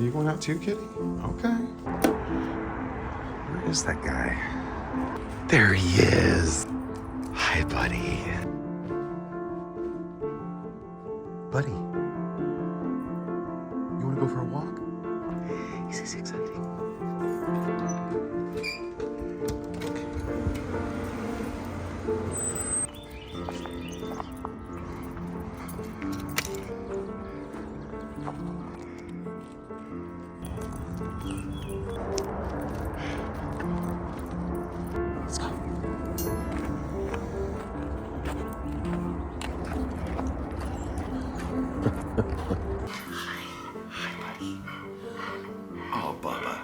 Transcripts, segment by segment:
Are you going out too, kitty? Okay. Where is that guy? There he is. Hi, buddy. Buddy, you want to go for a walk? Is this exciting? Let's go. Oh, Bubba.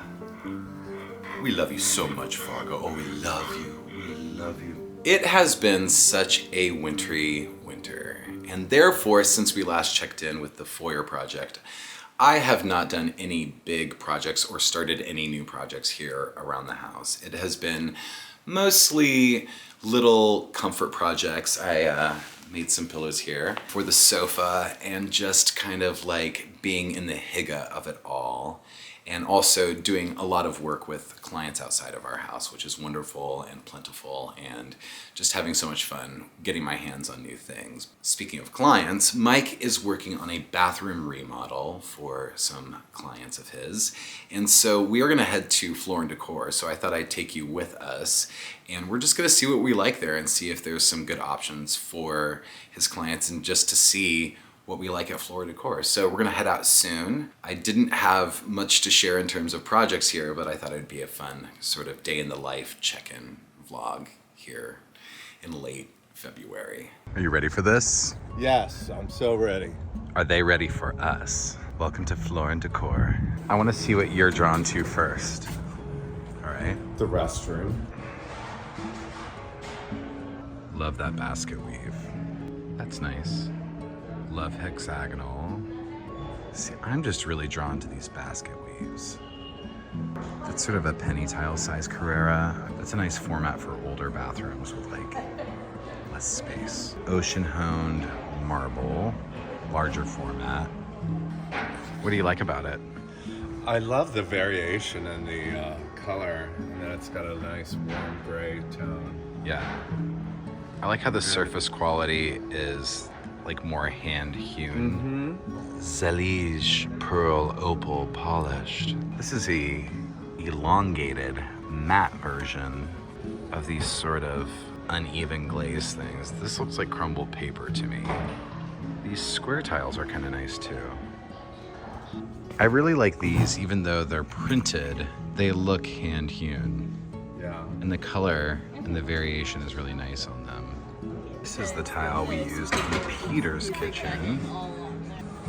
We love you so much, Fargo. Oh, we love you. We love you. It has been such a wintry winter, and therefore, since we last checked in with the Foyer project, I have not done any big projects or started any new projects here around the house. It has been mostly little comfort projects. I made some pillows here for the sofa and just kind of like being in the hygge of it all. And also doing a lot of work with clients outside of our house, which is wonderful and plentiful, and just having so much fun getting my hands on new things. Speaking of clients, Mike is working on a bathroom remodel for some clients of his. And so we are gonna head to Floor Decor. So I thought I'd take you with us, and we're just gonna see what we like there and see if there's some good options for his clients and just to see what we like at Floor Decor. So we're gonna head out soon. I didn't have much to share in terms of projects here, but I thought it'd be a fun sort of day in the life check-in vlog here in late February. Are you ready for this? Yes, I'm so ready. Are they ready for us? Welcome to Floor Decor. I wanna see what you're drawn to first. All right. The restroom. Love that basket weave. That's nice. Love hexagonal. See, I'm just really drawn to these basket weaves. That's sort of a penny tile size Carrera. That's a nice format for older bathrooms with like less space. Ocean honed marble, larger format. What do you like about it? I love the variation in the color, and then it's got a nice warm gray tone. Yeah. I like how the surface quality is like more hand hewn. Zalige pearl opal polished. This is a elongated matte version of these sort of uneven glaze things. This looks like crumbled paper to me. These square tiles are kind of nice too. I really like these, even though they're printed, they look hand hewn. Yeah. And the color and the variation is really nice on them. This is the tile we used in Peter's kitchen.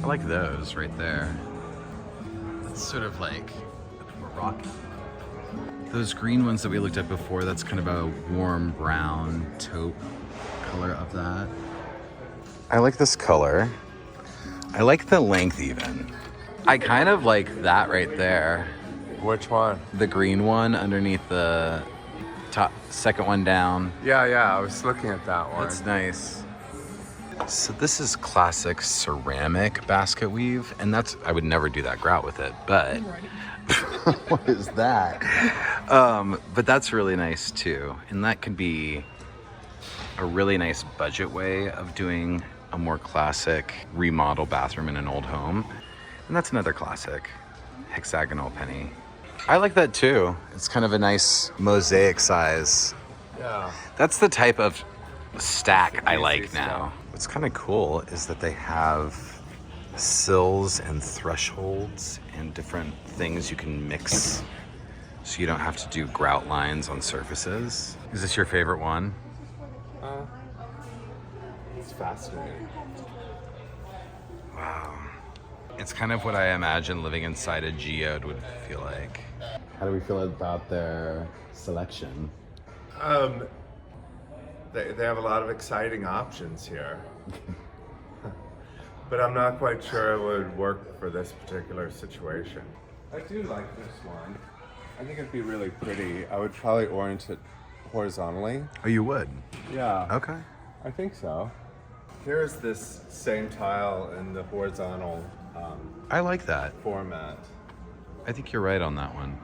I like those right there. That's sort of like Moroccan. Those green ones that we looked at before, that's kind of a warm brown taupe color of that. I like this color. I like the length even. I kind of like that right there. Which one? The green one underneath the top, second one down. Yeah, I was looking at that one. That's nice. So this is classic ceramic basket weave, and that's, I would never do that grout with it, but what is that? But that's really nice too, and that could be a really nice budget way of doing a more classic remodel bathroom in an old home. And that's another classic hexagonal penny. I like that too. It's kind of a nice mosaic size. Yeah. That's the type of stack I like Easy now. stuff. What's kind of cool is that they have sills and thresholds and different things you can mix, so you don't have to do grout lines on surfaces. Is this your favorite one? It's fascinating. Wow. It's kind of what I imagine living inside a geode would feel like. How do we feel about their selection? They have a lot of exciting options here. But I'm not quite sure it would work for this particular situation. I do like this one. I think it'd be really pretty. I would probably orient it horizontally. Oh, you would? Yeah. Okay. I think so. Here's this same tile in the horizontal I like that. format. I think you're right on that one.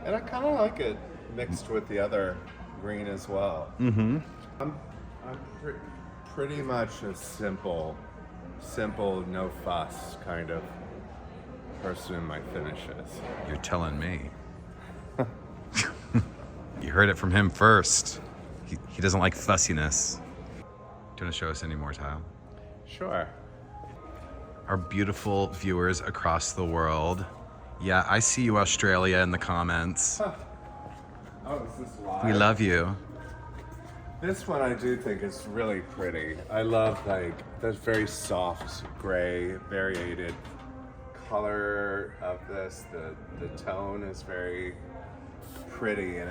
And I kind of like it mixed with the other green as well. Mm-hmm. I'm pretty much a simple, no fuss kind of person in my finishes. You're telling me. You heard it from him first. He doesn't like fussiness. Do you want to show us any more tile? Sure. Our beautiful viewers across the world. Yeah, I see you, Australia, in the comments. Oh, is this live? We love you. This one I do think is really pretty. I love like the very soft gray variated color of this. The tone is very pretty, and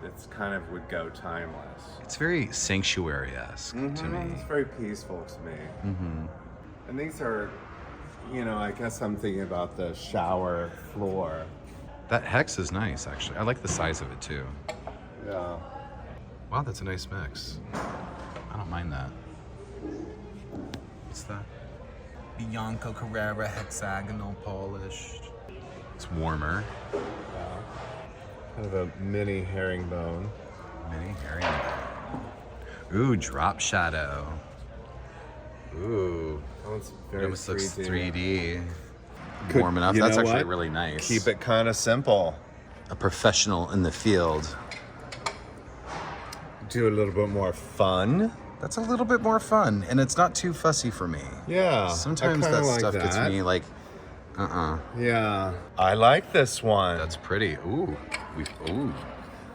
it's kind of would go timeless. It's very sanctuary-esque to me. It's very peaceful to me. And these are, you know, I guess I'm thinking about the shower floor. That hex is nice, actually. I like the size of it too. Yeah. Wow, that's a nice mix. I don't mind that. What's that? Bianco Carrera hexagonal polished. It's warmer. Kind of a mini herringbone. Mini herringbone. Ooh, drop shadow. Ooh. That one's It very almost looks 3D. 3D. Warm enough. You That's know actually what? really nice. Keep it kind of simple. A professional in the field. Do a little bit more fun. That's a little bit more fun, and it's not too fussy for me. Yeah. Sometimes I kinda that like stuff gets that. me like, Yeah. I like this one. That's pretty. Ooh. Ooh.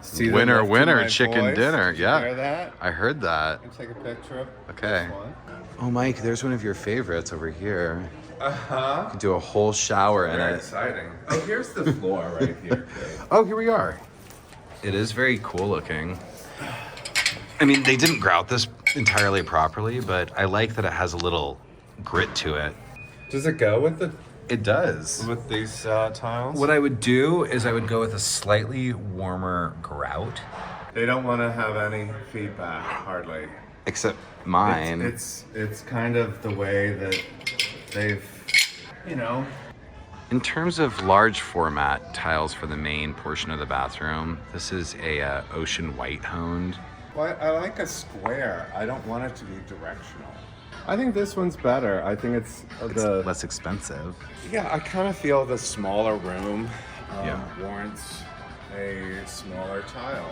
See the Winner, lift in winner, my chicken voice? dinner. Did you Yeah. hear that? I heard that. Can take a picture of Okay. this one. Oh, Mike, there's one of your favorites over here. Uh-huh. You can do a whole shower in Very it. exciting. Oh, here's the floor right here, Kate. Oh, here we are. It is very cool looking. I mean, they didn't grout this entirely properly, but I like that it has a little grit to it. Does it go with It does. these tiles? What I would do is I would go with a slightly warmer grout, They don't want to have any feedback, hardly. except mine. It's kind of the way that they've, you know. In terms of large format tiles for the main portion of the bathroom, this is a ocean white honed. Well, I like a square. I don't want it to be directional. I think this one's better. I think it's the Less expensive. yeah. I kind of feel the smaller room Yeah. warrants a smaller tile.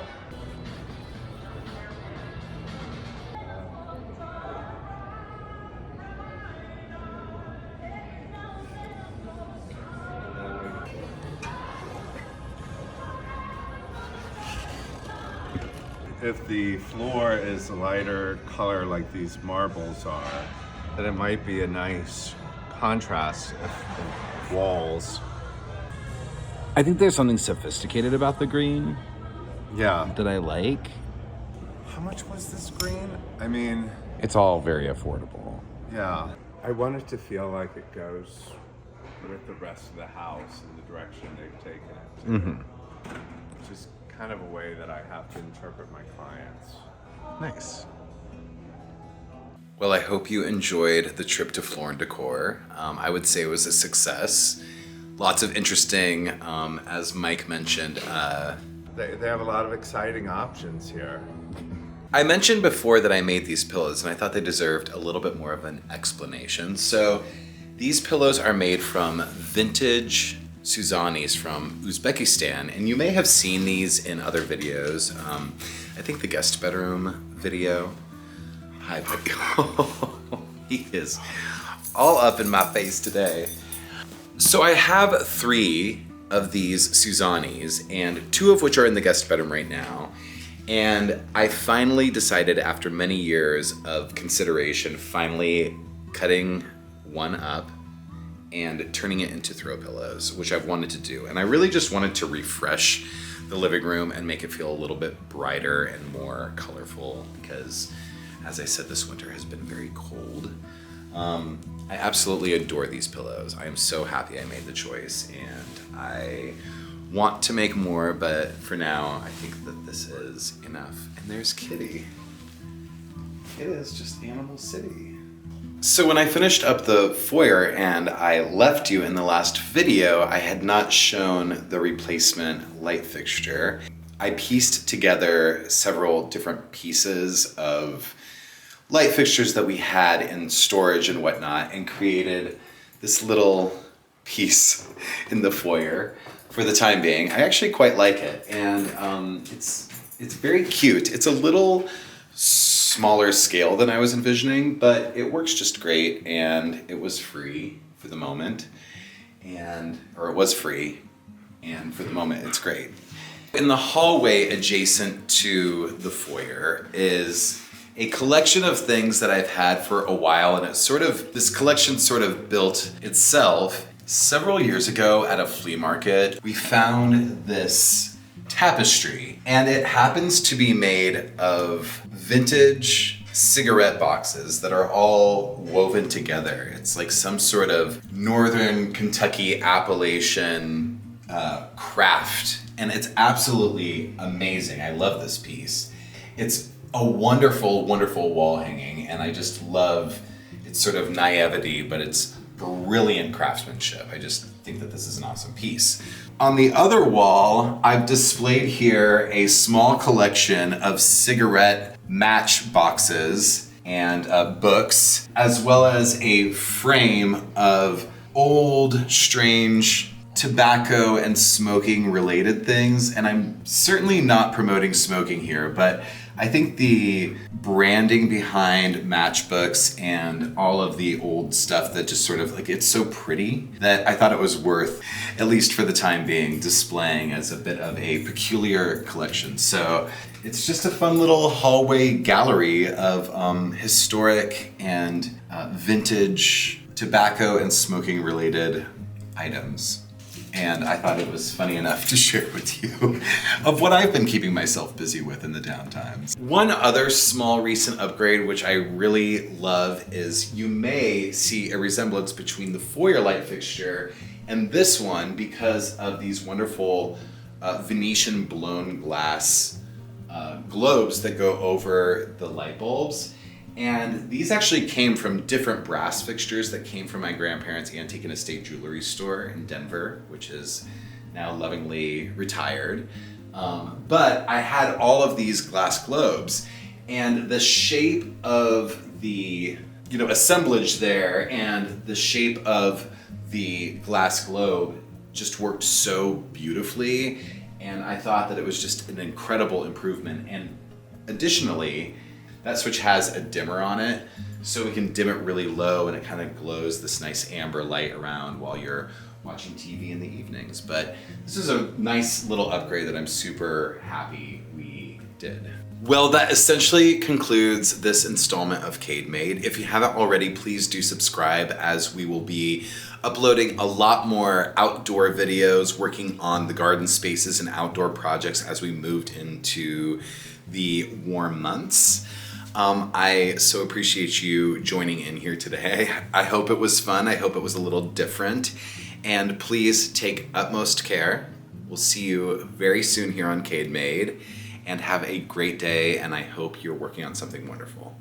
If the floor is a lighter color like these marbles are, then it might be a nice contrast of walls. I think there's something sophisticated about the green Yeah. that I like. How much was this green? I mean, It's all very affordable. yeah. I want it to feel like it goes with the rest of the house in the direction they've taken it. Which is kind of a way that I have to interpret my clients. Nice. Well, I hope you enjoyed the trip to Floor Decor. I would say it was a success. Lots of interesting, as Mike mentioned, They have a lot of exciting options here. I mentioned before that I made these pillows and I thought they deserved a little bit more of an explanation. So these pillows are made from vintage Suzanis from Uzbekistan, and you may have seen these in other videos. I think the guest bedroom video. Hi, buddy. He is all up in my face today. So I have 3 of these Suzanis, and 2 of which are in the guest bedroom right now. And I finally decided, after many years of consideration, finally cutting one up and turning it into throw pillows, which I've wanted to do. And I really just wanted to refresh the living room and make it feel a little bit brighter and more colorful because, as I said, this winter has been very cold. I absolutely adore these pillows. I am so happy I made the choice, and I want to make more, but for now, I think that this is enough. And there's Kitty. It is just Animal City. So when I finished up the foyer and I left you in the last video, I had not shown the replacement light fixture. I pieced together several different pieces of light fixtures that we had in storage and whatnot and created this little piece in the foyer for the time being. I actually quite like it, and it's very cute. It's a little smaller scale than I was envisioning, but it works just great, and it was free for the moment, or it was free, and for the moment it's great. In the hallway adjacent to the foyer is a collection of things that I've had for a while, and this collection sort of built itself. Several years ago at a flea market, we found this tapestry, and it happens to be made of vintage cigarette boxes that are all woven together. It's like some sort of Northern Kentucky Appalachian craft, and it's absolutely amazing. I love this piece. It's a wonderful, wonderful wall hanging, and I just love its sort of naivety, but it's brilliant craftsmanship. I just think that this is an awesome piece. On the other wall, I've displayed here a small collection of cigarette match boxes and books, as well as a frame of old, strange tobacco and smoking related things. And I'm certainly not promoting smoking here, but I think the branding behind matchbooks and all of the old stuff that just sort of like, it's so pretty that I thought it was worth, at least for the time being, displaying as a bit of a peculiar collection. So it's just a fun little hallway gallery of historic and vintage tobacco and smoking related items. And I thought it was funny enough to share with you of what I've been keeping myself busy with in the downtimes. One other small recent upgrade, which I really love, is you may see a resemblance between the foyer light fixture and this one because of these wonderful Venetian blown glass globes that go over the light bulbs. And these actually came from different brass fixtures that came from my grandparents' antique and estate jewelry store in Denver, which is now lovingly retired. But I had all of these glass globes, and the shape of the assemblage there and the shape of the glass globe just worked so beautifully, and I thought that it was just an incredible improvement. And additionally, that switch has a dimmer on it, so we can dim it really low and it kind of glows this nice amber light around while you're watching TV in the evenings. But this is a nice little upgrade that I'm super happy we did. Well, that essentially concludes this installment of Cade Made. If you haven't already, please do subscribe, as we will be uploading a lot more outdoor videos, working on the garden spaces and outdoor projects as we moved into the warm months. I so appreciate you joining in here today. I hope it was fun. I hope it was a little different. And please take utmost care. We'll see you very soon here on Cade Made. And have a great day, and I hope you're working on something wonderful.